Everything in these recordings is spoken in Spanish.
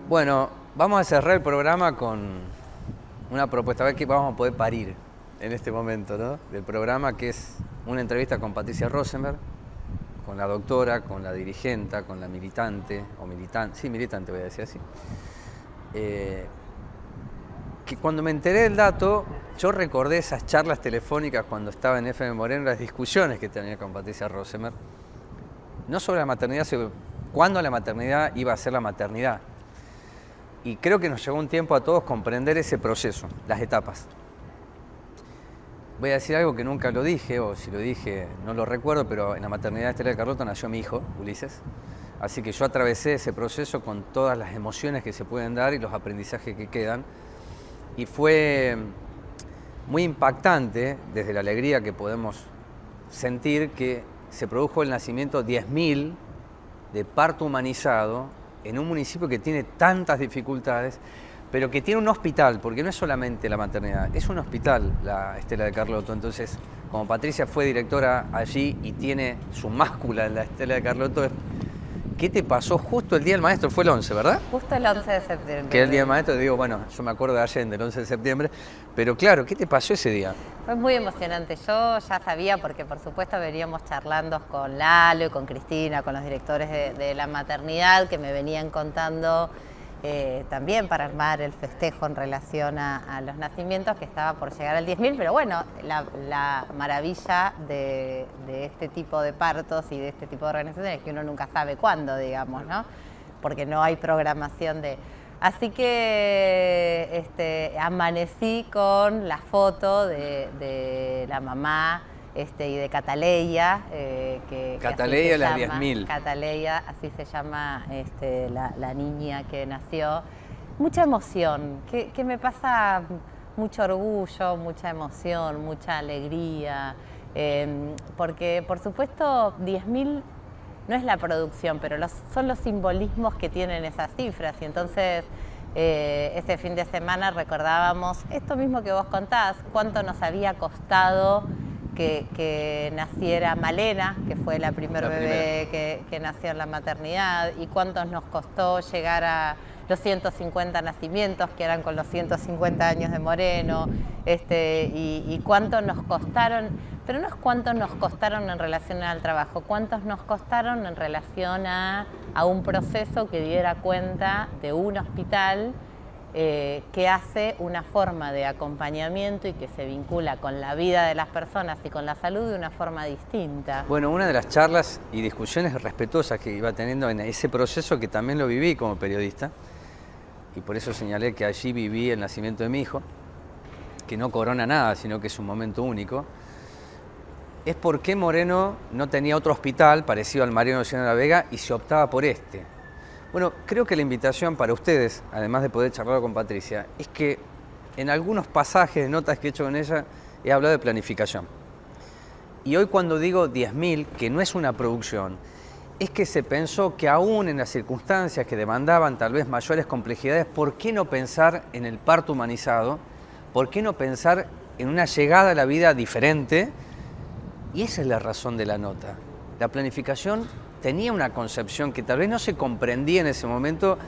Bueno, vamos a cerrar el programa con una propuesta, a ver qué vamos a poder parir en este momento, ¿no? Del programa, que es una entrevista con Patricia Rosenberg, con la doctora, con la dirigenta, con la militante, o militante, sí, militante voy a decir así. Que cuando me enteré del dato, yo recordé esas charlas telefónicas cuando estaba en FM Moreno, las discusiones que tenía con Patricia Rosenberg, no sobre la maternidad, sino cuándo la maternidad iba a ser la maternidad. Y creo que nos llegó un tiempo a todos comprender ese proceso, las etapas. Voy a decir algo que nunca lo dije, o si lo dije no lo recuerdo, pero en la maternidad de Estela de Carlotto nació mi hijo, Ulises. Así que yo atravesé ese proceso con todas las emociones que se pueden dar y los aprendizajes que quedan. Y fue muy impactante, desde la alegría que podemos sentir, que se produjo el nacimiento 10.000 de parto humanizado en un municipio que tiene tantas dificultades, pero que tiene un hospital, porque no es solamente la maternidad, es un hospital la Estela de Carlotto. Entonces, como Patricia fue directora allí y tiene su máscula en la Estela de Carlotto, ¿qué te pasó justo el Día del Maestro? Fue el 11, ¿verdad? Justo el 11 de septiembre. Que el Día del Maestro, digo, bueno, yo me acuerdo de Allende, el 11 de septiembre, pero claro, ¿qué te pasó ese día? Fue muy emocionante. Yo ya sabía, porque por supuesto veníamos charlando con Lalo y con Cristina, con los directores de la maternidad, que me venían contando también para armar el festejo en relación a los nacimientos, que estaba por llegar al 10.000, pero bueno, la maravilla de este tipo de partos y de este tipo de organizaciones es que uno nunca sabe cuándo, digamos, ¿no? Porque no hay programación de... Así que amanecí con la foto de la mamá y de Cataleya. Cataleya, las 10.000. Cataleya, así se llama la niña que nació. Mucha emoción, que me pasa mucho orgullo, mucha emoción, mucha alegría, porque por supuesto 10.000 no es la producción, pero son los simbolismos que tienen esas cifras. Y entonces, este fin de semana recordábamos esto mismo que vos contás, cuánto nos había costado que naciera Malena, que fue la primera bebé que nació en la maternidad, y cuánto nos costó llegar a los 150 nacimientos, que eran con los 150 años de Moreno, y cuánto nos costaron, pero no es cuánto nos costaron en relación al trabajo, cuántos nos costaron en relación a un proceso que diera cuenta de un hospital que hace una forma de acompañamiento y que se vincula con la vida de las personas y con la salud de una forma distinta. Bueno, una de las charlas y discusiones respetuosas que iba teniendo en ese proceso, que también lo viví como periodista, y por eso señalé que allí viví el nacimiento de mi hijo, que no corona nada, sino que es un momento único, es por qué Moreno no tenía otro hospital parecido al Mariano Luciano de la Vega y se optaba por este. Bueno, creo que la invitación para ustedes, además de poder charlar con Patricia, es que en algunos pasajes de notas que he hecho con ella he hablado de planificación. Y hoy cuando digo 10.000, que no es una producción, es que se pensó que aún en las circunstancias que demandaban tal vez mayores complejidades, ¿por qué no pensar en el parto humanizado? ¿Por qué no pensar en una llegada a la vida diferente? Y esa es la razón de la nota. La planificación tenía una concepción que tal vez no se comprendía en ese momento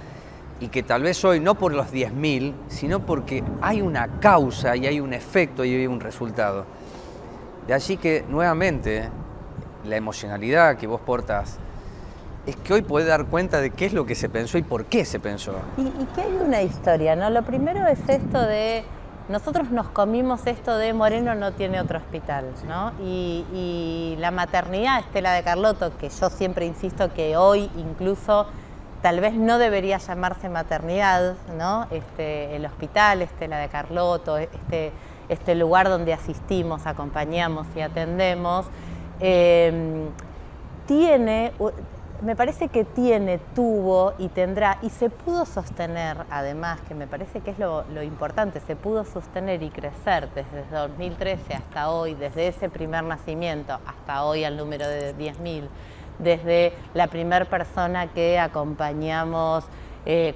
y que tal vez hoy, no por los 10.000, sino porque hay una causa y hay un efecto y hay un resultado. De allí que, nuevamente, la emocionalidad que vos portás es que hoy podés dar cuenta de qué es lo que se pensó y por qué se pensó. Y que hay una historia, ¿no? Lo primero es esto de... Nosotros nos comimos esto de Moreno no tiene otro hospital, ¿no? Y la maternidad Estela de Carlotto, que yo siempre insisto que hoy incluso tal vez no debería llamarse maternidad, ¿no? El hospital Estela de Carlotto, este lugar donde asistimos, acompañamos y atendemos, me parece que tuvo y tendrá, y se pudo sostener, además, que me parece que es lo importante, se pudo sostener y crecer desde 2013 hasta hoy, desde ese primer nacimiento hasta hoy al número de 10.000, desde la primera persona que acompañamos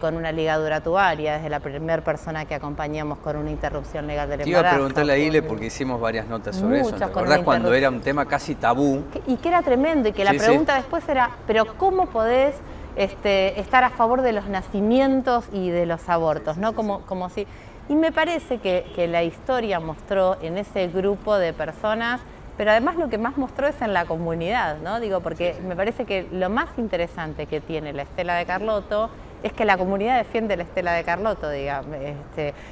con una ligadura tubaria, desde la primera persona que acompañamos con una interrupción legal del embarazo. Te iba a preguntarle a Ile porque hicimos varias notas sobre eso. ¿Te acordás cuando era un tema casi tabú? Y que era tremendo, y que la pregunta después era, pero ¿cómo podés estar a favor de los nacimientos y de los abortos, ¿no? Como si... Y me parece que la historia mostró en ese grupo de personas, pero además lo que más mostró es en la comunidad, ¿no? Digo, porque me parece que lo más interesante que tiene la Estela de Carlotto es que la comunidad defiende la Estela de Carlotto, digamos.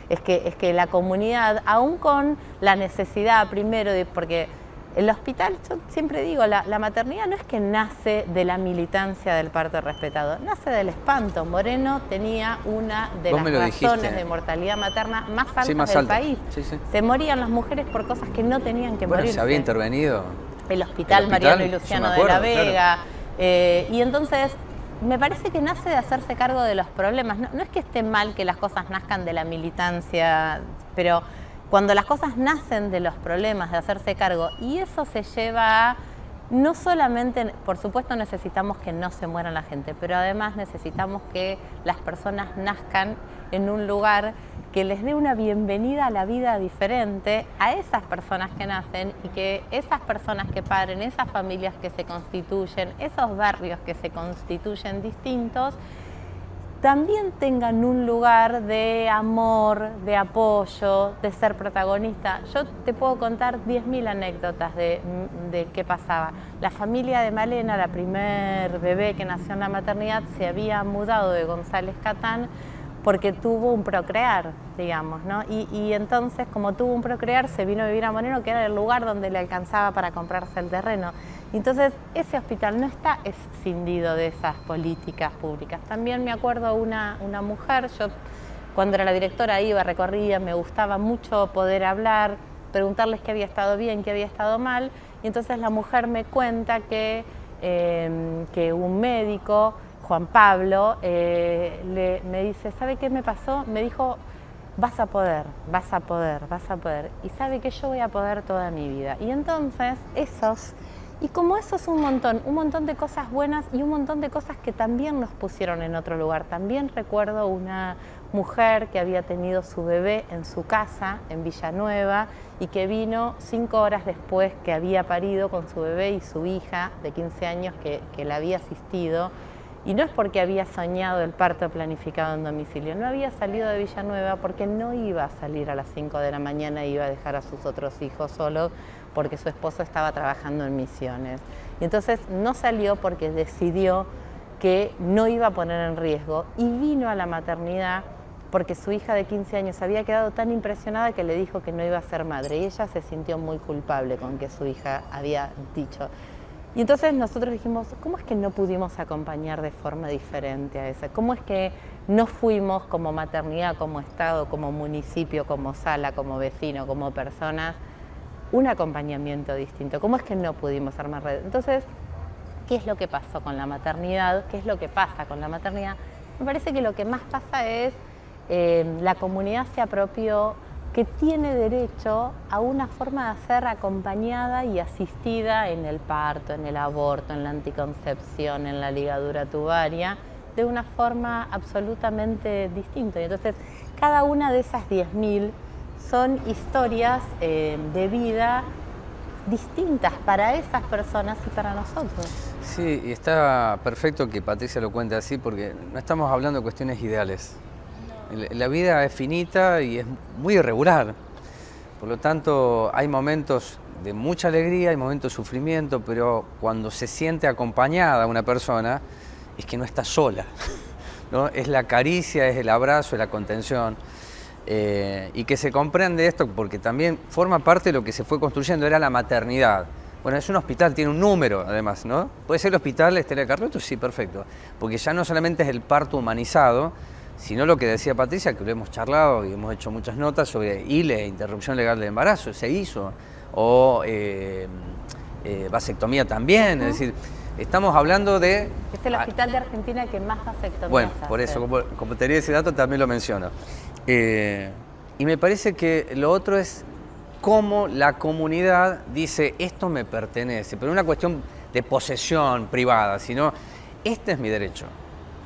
Es que la comunidad, aún con la necesidad primero, porque el hospital, yo siempre digo, la maternidad no es que nace de la militancia del parto respetado, nace del espanto. Moreno tenía una de las razones de mortalidad materna más altas del país. Sí, sí. Se morían las mujeres por cosas que no tenían que morirse. Se había intervenido. El hospital Mariano y Luciano de la Vega. Claro. Y entonces me parece que nace de hacerse cargo de los problemas. No es que esté mal que las cosas nazcan de la militancia, pero cuando las cosas nacen de los problemas, de hacerse cargo, y eso se lleva a, no solamente, por supuesto necesitamos que no se muera la gente, pero además necesitamos que las personas nazcan en un lugar que les dé una bienvenida a la vida diferente a esas personas que nacen, y que esas personas que paren, esas familias que se constituyen, esos barrios que se constituyen distintos, también tengan un lugar de amor, de apoyo, de ser protagonista. Yo te puedo contar 10.000 anécdotas de qué pasaba. La familia de Malena, la primer bebé que nació en la maternidad, se había mudado de González Catán porque tuvo un procrear, digamos, ¿no? Y entonces, como tuvo un procrear, se vino a vivir a Moreno, que era el lugar donde le alcanzaba para comprarse el terreno. Entonces, ese hospital no está escindido de esas políticas públicas. También me acuerdo una mujer, yo cuando era la directora iba, recorría, me gustaba mucho poder hablar, preguntarles qué había estado bien, qué había estado mal, y entonces la mujer me cuenta que un médico, Juan Pablo, me dice, ¿sabe qué me pasó? Me dijo, vas a poder, vas a poder, vas a poder. Y sabe que yo voy a poder toda mi vida. Y entonces y como esos un montón de cosas buenas y un montón de cosas que también nos pusieron en otro lugar. También recuerdo una mujer que había tenido su bebé en su casa, en Villanueva, y que vino 5 horas después que había parido con su bebé y su hija de 15 años que la había asistido. Y no es porque había soñado el parto planificado en domicilio, no había salido de Villanueva porque no iba a salir a las 5 de la mañana e iba a dejar a sus otros hijos solos porque su esposo estaba trabajando en Misiones. Y entonces no salió porque decidió que no iba a poner en riesgo, y vino a la maternidad porque su hija de 15 años había quedado tan impresionada que le dijo que no iba a ser madre, y ella se sintió muy culpable con que su hija había dicho. Y entonces nosotros dijimos, ¿cómo es que no pudimos acompañar de forma diferente a esa? ¿Cómo es que no fuimos como maternidad, como Estado, como municipio, como sala, como vecino, como personas, un acompañamiento distinto? ¿Cómo es que no pudimos armar redes? Entonces, ¿qué es lo que pasó con la maternidad? ¿Qué es lo que pasa con la maternidad? Me parece que lo que más pasa es la comunidad se apropió que tiene derecho a una forma de ser acompañada y asistida en el parto, en el aborto, en la anticoncepción, en la ligadura tubaria, de una forma absolutamente distinta. Y entonces, cada una de esas 10.000 son historias de vida distintas para esas personas y para nosotros. Sí, y está perfecto que Patricia lo cuente así, porque no estamos hablando de cuestiones ideales. La vida es finita y es muy irregular. Por lo tanto, hay momentos de mucha alegría, hay momentos de sufrimiento, pero cuando se siente acompañada una persona, es que no está sola, ¿no? Es la caricia, es el abrazo, es la contención. Y que se comprende esto porque también forma parte de lo que se fue construyendo, era la maternidad. Bueno, es un hospital, tiene un número además, ¿no? ¿Puede ser el hospital Estela de Carlotto? Sí, perfecto. Porque ya no solamente es el parto humanizado, sino lo que decía Patricia, que lo hemos charlado y hemos hecho muchas notas sobre ILE, interrupción legal del embarazo, se hizo, o vasectomía también, es decir, estamos hablando de... Es el hospital de Argentina que más vasectomías Bueno, hace. por eso, como tenía ese dato, también lo menciono. Y me parece que lo otro es cómo la comunidad dice, esto me pertenece, pero no una cuestión de posesión privada, sino, este es mi derecho.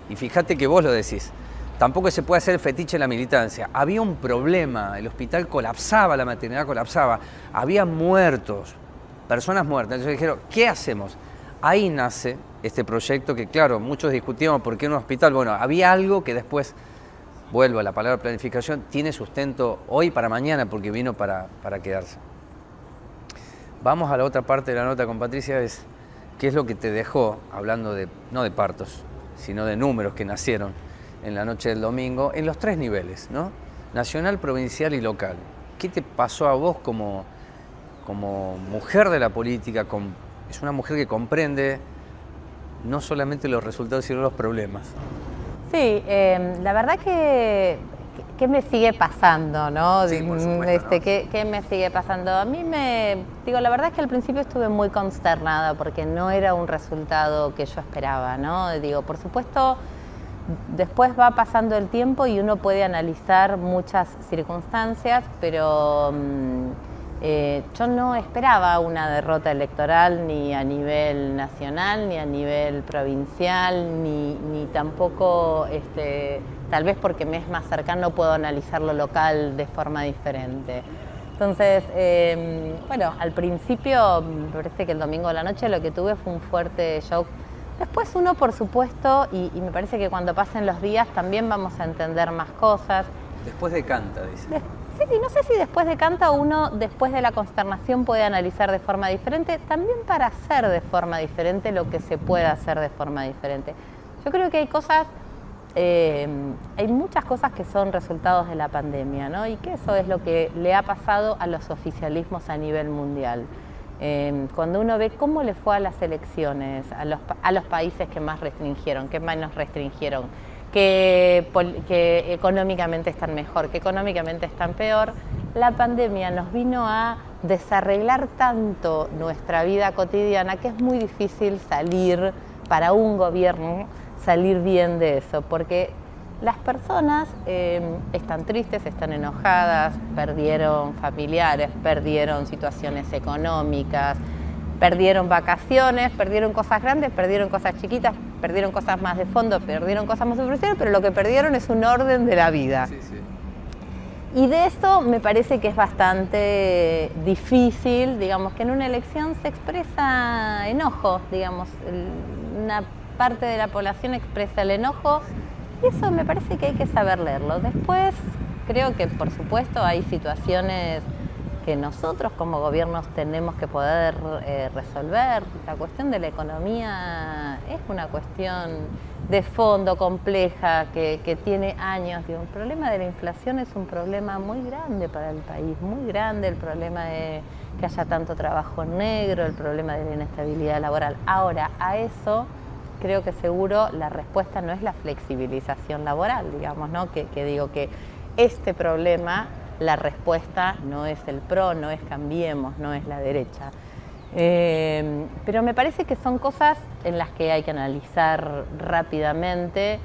Y fíjate que vos lo decís. Tampoco se puede hacer fetiche en la militancia. Había un problema, el hospital colapsaba, la maternidad colapsaba, había muertos, personas muertas. Entonces dijeron, ¿qué hacemos? ahí nace este proyecto que, claro, muchos discutíamos por qué un hospital. Bueno, había algo que después, vuelvo a la palabra planificación, tiene sustento hoy para mañana porque vino para quedarse. Vamos a la otra parte de la nota con Patricia, es qué es lo que te dejó, hablando de, no de partos, sino de números que nacieron en la noche del domingo, en los 3 niveles, ¿no? Nacional, provincial y local. ¿Qué te pasó a vos como mujer de la política? Es una mujer que comprende no solamente los resultados, sino los problemas. Sí, la verdad que me sigue pasando, ¿no? Sí, por supuesto, ¿no? ¿Qué me sigue pasando? A mí la verdad es que al principio estuve muy consternada porque no era un resultado que yo esperaba, ¿no? Digo, por supuesto, después va pasando el tiempo y uno puede analizar muchas circunstancias, pero yo no esperaba una derrota electoral ni a nivel nacional, ni a nivel provincial, ni tampoco, tal vez porque me es más cercano puedo analizar lo local de forma diferente. Entonces, bueno, al principio, me parece que el domingo de la noche lo que tuve fue un fuerte shock. Después uno, por supuesto, y me parece que cuando pasen los días también vamos a entender más cosas. Después decanta, dice. Sí, no sé si después decanta uno, después de la consternación puede analizar de forma diferente, también para hacer de forma diferente lo que se pueda hacer de forma diferente. Yo creo que hay muchas cosas que son resultados de la pandemia, ¿no? Y que eso es lo que le ha pasado a los oficialismos a nivel mundial. Cuando uno ve cómo le fue a las elecciones, a los países que más restringieron, que menos restringieron, que económicamente están mejor, que económicamente están peor, la pandemia nos vino a desarreglar tanto nuestra vida cotidiana que es muy difícil para un gobierno salir bien de eso, porque las personas están tristes, están enojadas, perdieron familiares, perdieron situaciones económicas, perdieron vacaciones, perdieron cosas grandes, perdieron cosas chiquitas, perdieron cosas más de fondo, perdieron cosas más superficiales, pero lo que perdieron es un orden de la vida. Sí, sí. Y de eso me parece que es bastante difícil, digamos, que en una elección se expresa enojo, digamos, una parte de la población expresa el enojo, y eso me parece que hay que saber leerlo. Después, creo que por supuesto hay situaciones que nosotros como gobiernos tenemos que poder resolver. La cuestión de la economía es una cuestión de fondo compleja que tiene años. Digo, el problema de la inflación es un problema muy grande para el país, muy grande, el problema de que haya tanto trabajo negro, el problema de la inestabilidad laboral. Ahora, a eso creo que seguro la respuesta no es la flexibilización laboral, digamos, ¿no? Que digo que este problema, la respuesta no es el PRO, no es Cambiemos, no es la derecha. Pero me parece que son cosas en las que hay que analizar rápidamente,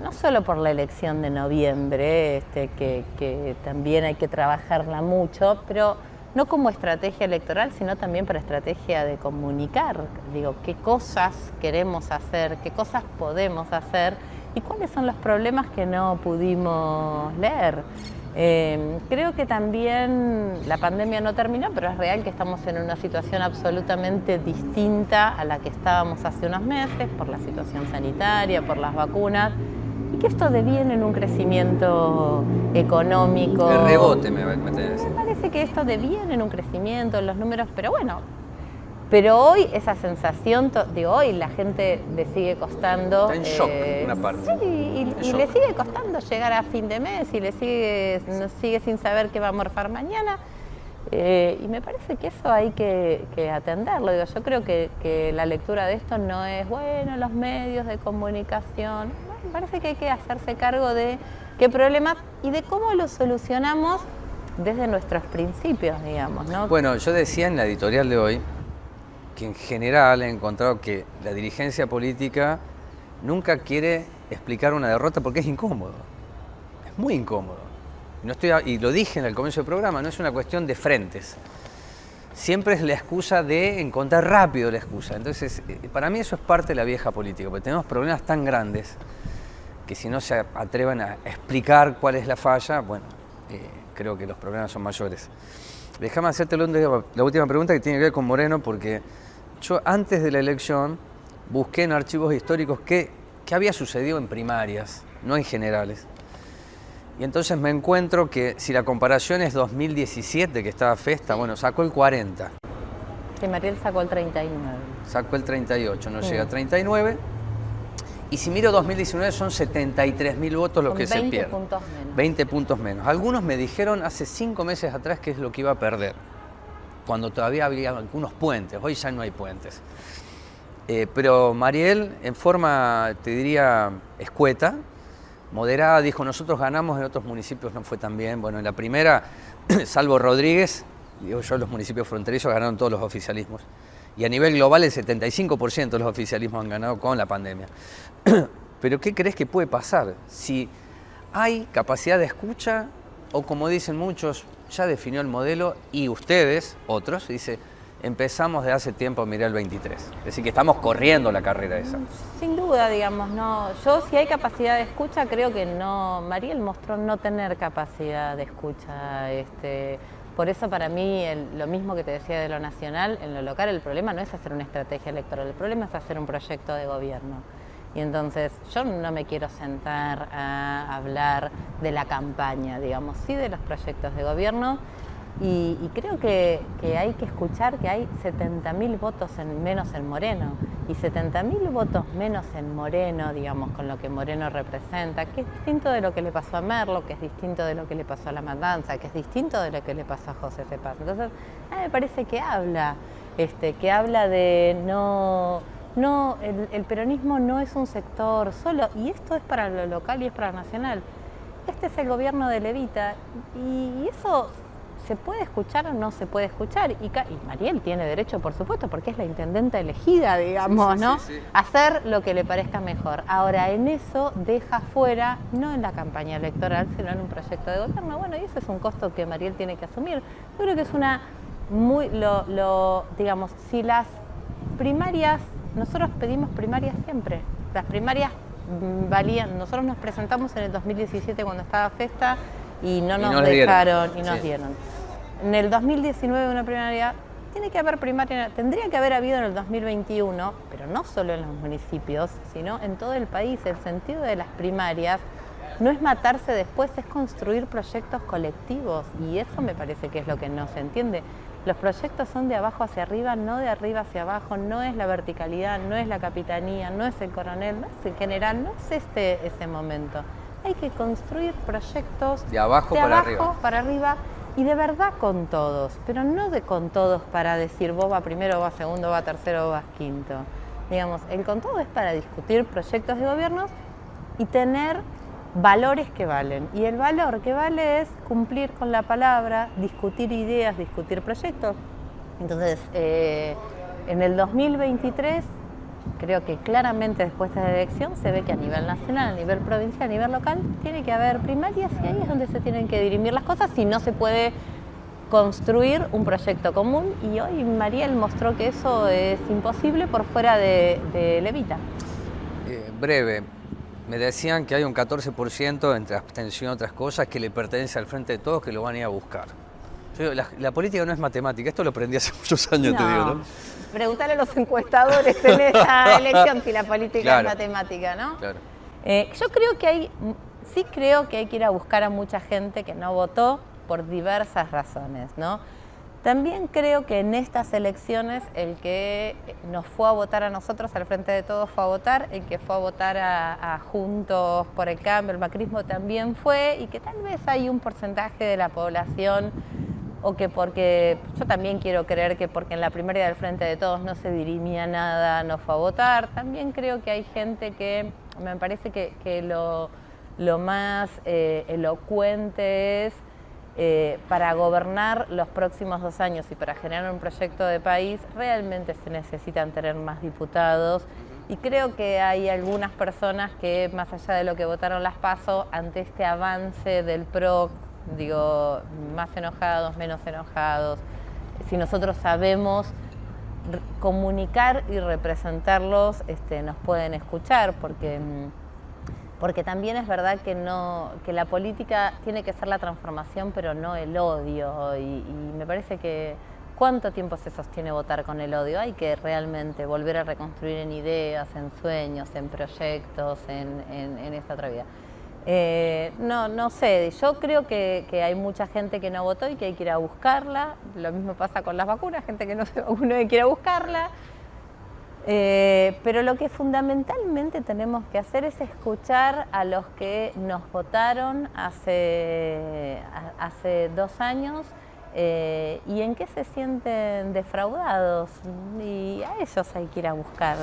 no solo por la elección de noviembre, que también hay que trabajarla mucho, pero no como estrategia electoral, sino también para estrategia de comunicar. Digo, qué cosas queremos hacer, qué cosas podemos hacer y cuáles son los problemas que no pudimos leer. Creo que también la pandemia no terminó, pero es real que estamos en una situación absolutamente distinta a la que estábamos hace unos meses, por la situación sanitaria, por las vacunas, y que esto deviene en un crecimiento económico. El rebote me tenés que decir. Me parece que esto deviene en un crecimiento en los números, pero bueno. Pero hoy esa sensación, hoy la gente le sigue costando... Está en shock, una parte. Sí, y le sigue costando llegar a fin de mes y sigue sin saber qué va a morfar mañana. Y me parece que eso hay que atenderlo. Digo, yo creo que la lectura de esto no es, bueno, los medios de comunicación. Bueno, me parece que hay que hacerse cargo de qué problemas y de cómo los solucionamos desde nuestros principios, digamos, ¿no? Bueno, yo decía en la editorial de hoy que en general he encontrado que la dirigencia política nunca quiere explicar una derrota porque es incómodo, es muy incómodo. Y lo dije en el comienzo del programa, no es una cuestión de frentes, siempre es la excusa de encontrar rápido la excusa. Entonces, para mí eso es parte de la vieja política, porque tenemos problemas tan grandes que si no se atreven a explicar cuál es la falla, bueno, creo que los problemas son mayores. Déjame hacerte la última pregunta que tiene que ver con Moreno, porque yo antes de la elección busqué en archivos históricos qué había sucedido en primarias, no en generales. Y entonces me encuentro que si la comparación es 2017, que estaba Festa, bueno, sacó el 40. Que Mariel sacó el 39. Sacó el 38, no llega a 39. Y si miro 2019 son 73.000 votos los que se pierden. 20 puntos menos. 20 puntos menos. Algunos me dijeron hace 5 meses atrás que es lo que iba a perder, cuando todavía había algunos puentes, hoy ya no hay puentes. Pero Mariel, en forma, te diría, escueta, moderada, dijo, nosotros ganamos, en otros municipios no fue tan bien. Bueno, en la primera, salvo Rodríguez, digo yo, los municipios fronterizos ganaron todos los oficialismos. Y a nivel global el 75% de los oficialismos han ganado con la pandemia. Pero ¿qué crees que puede pasar? Si hay capacidad de escucha, o como dicen muchos, ya definió el modelo, y ustedes, otros, dice, empezamos de hace tiempo a mirar el 23. Es decir, que estamos corriendo la carrera esa. Sin duda, digamos, no. Yo, si hay capacidad de escucha, creo que no. Mariel mostró no tener capacidad de escucha. Por eso, para mí, lo mismo que te decía de lo nacional, en lo local, el problema no es hacer una estrategia electoral, el problema es hacer un proyecto de gobierno. Y entonces, yo no me quiero sentar a hablar de la campaña, digamos, sí de los proyectos de gobierno. Y creo que hay que escuchar que hay 70.000 votos menos en Moreno, y 70.000 votos menos en Moreno, digamos, con lo que Moreno representa, que es distinto de lo que le pasó a Merlo, que es distinto de lo que le pasó a La Matanza, que es distinto de lo que le pasó a José Cepaz. Entonces, a mí me parece que habla de el peronismo no es un sector solo, y esto es para lo local y es para lo nacional. Este es el gobierno de Levita, y eso ¿se puede escuchar o no se puede escuchar? Y Mariel tiene derecho, por supuesto, porque es la intendenta elegida, digamos, ¿no? Sí. Hacer lo que le parezca mejor. Ahora, en eso deja fuera, no en la campaña electoral, sino en un proyecto de gobierno. Bueno, y ese es un costo que Mariel tiene que asumir. Yo creo que es digamos, si las primarias, nosotros pedimos primarias siempre. Las primarias valían, nosotros nos presentamos en el 2017 cuando estaba Festa, y no nos dejaron y nos dieron. En el 2019 una primaria, tiene que haber primaria, tendría que haber habido en el 2021, pero no solo en los municipios, sino en todo el país. El sentido de las primarias no es matarse después, es construir proyectos colectivos, y eso me parece que es lo que no se entiende. Los proyectos son de abajo hacia arriba, no de arriba hacia abajo, no es la verticalidad, no es la capitanía, no es el coronel, no es el general, no es ese momento. Hay que construir proyectos de abajo para arriba, y de verdad con todos, pero no con todos para decir vos vas primero, vas segundo, vas tercero, vas quinto. Digamos, el con todo es para discutir proyectos de gobiernos y tener valores que valen. Y el valor que vale es cumplir con la palabra, discutir ideas, discutir proyectos. Entonces, en el 2023... creo que claramente después de la elección se ve que a nivel nacional, a nivel provincial, a nivel local, tiene que haber primarias, y ahí es donde se tienen que dirimir las cosas, si no se puede construir un proyecto común, y hoy Mariel mostró que eso es imposible por fuera de Levita. Breve, me decían que hay un 14% entre abstención y otras cosas que le pertenece al Frente de Todos, que lo van a ir a buscar. Yo digo, la política no es matemática, esto lo aprendí hace muchos años, te digo, ¿no? Preguntale a los encuestadores en esta elección si la política es matemática, ¿no? Claro. Yo creo que creo que hay que ir a buscar a mucha gente que no votó por diversas razones, ¿no? También creo que en estas elecciones el que nos fue a votar a nosotros, al Frente de Todos fue a votar, el que fue a votar a Juntos por el Cambio, el macrismo también fue, y que tal vez hay un porcentaje de la población, o que porque, yo también quiero creer que porque en la primaria del Frente de Todos no se dirimía nada, no fue a votar. También creo que hay gente que, me parece que lo más elocuente es, para gobernar los próximos 2 años y para generar un proyecto de país, realmente se necesitan tener más diputados. Y creo que hay algunas personas que, más allá de lo que votaron las PASO, ante este avance del PRO, digo, más enojados, menos enojados, si nosotros sabemos comunicar y representarlos, nos pueden escuchar, porque también es verdad que la política tiene que ser la transformación, pero no el odio, y me parece que ¿Cuánto tiempo se sostiene votar con el odio? Hay que realmente volver a reconstruir en ideas, en sueños, en proyectos, en esta otra vida. No sé, yo creo que hay mucha gente que no votó y que hay que ir a buscarla. Lo mismo pasa con las vacunas, gente que no se vacunó y hay que ir a buscarla. Pero lo que fundamentalmente tenemos que hacer es escuchar a los que nos votaron hace 2 años y en qué se sienten defraudados, y a ellos hay que ir a buscar.